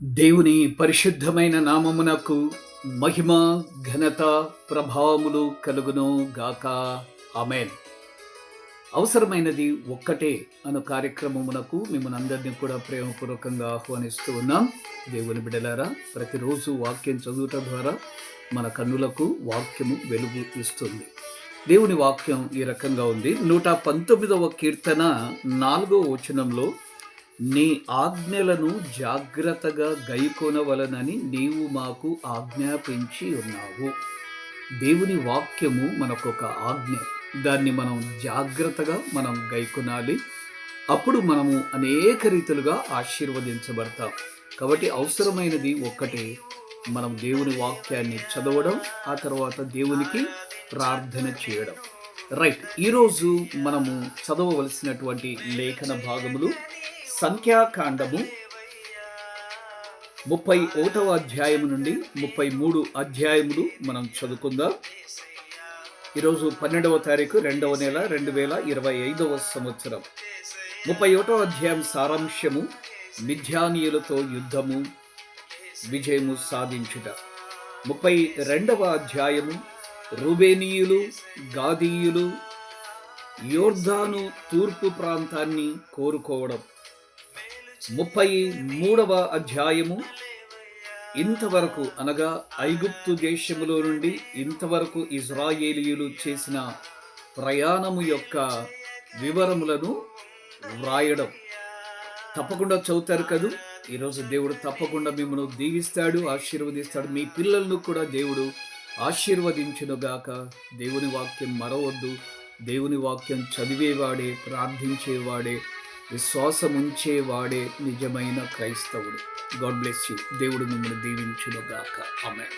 దేవుని పరిశుద్ధమైన నామమునకు మహిమ, ఘనత, ప్రభావములు కలుగును గాక. ఆమేన్. అవసరమైనది ఒక్కటే అను కార్యక్రమమునకు మిమ్మల్ని అందరినీ కూడా ప్రేమపూర్వకంగా ఆహ్వానిస్తూ ఉన్నాం. దేవుని బిడ్డలారా, ప్రతిరోజు వాక్యం చదువుట ద్వారా మన కన్నులకు వాక్యము వెలుగు ఇస్తుంది. దేవుని వాక్యం ఈ రకంగా ఉంది. 119వ కీర్తన 4వ వచనంలో, నీ ఆజ్ఞలను జాగ్రత్తగా గైకొనవలనని నీవు మాకు ఆజ్ఞాపించి ఉన్నావు. దేవుని వాక్యము మనకొక ఆజ్ఞ. దాన్ని మనం జాగ్రత్తగా గైకొనాలి. అప్పుడు మనము అనేక రీతులుగా ఆశీర్వదించబడతాం. కాబట్టి అవసరమైనది ఒక్కటే, మనం దేవుని వాక్యాన్ని చదవడం, ఆ తర్వాత దేవునికి ప్రార్థన చేయడం. రైట్. ఈరోజు మనము చదవవలసినటువంటి లేఖన భాగములు సంఖ్యాకాండము 31వ అధ్యాయము నుండి 33 అధ్యాయములు మనం చదువుకుందాం. ఈరోజు 12వ తారీఖు 2వ నెల 2025వ సంవత్సరం. 31వ అధ్యాయం సారాంశము, మిద్యానీయులతో యుద్ధము, విజయము సాధించుట. 32వ అధ్యాయము, రూబేనీయులు, గాదీయులు యోర్దాను తూర్పు ప్రాంతాన్ని కోరుకోవడం. 33వ అధ్యాయము, ఇంతవరకు అనగా ఐగుప్తు దేశములో నుండి ఇంతవరకు ఇజ్రాయేలీయులు చేసిన ప్రయాణము యొక్క వివరములను వ్రాయడం. తప్పకుండా చదువుతారు కదూ. ఈరోజు దేవుడు తప్పకుండా మిమ్మల్ని దీవిస్తాడు, ఆశీర్వదిస్తాడు. మీ పిల్లలను కూడా దేవుడు ఆశీర్వదించునుగాక. దేవుని వాక్యం మరవద్దు. దేవుని వాక్యం చదివేవాడే, ప్రార్థించేవాడే, విశ్వాసం ఉంచేవాడే నిజమైన క్రైస్తవుడు. God bless you. దేవుడు మిమ్మల్ని దీవించునుగాక. ఆమేన్.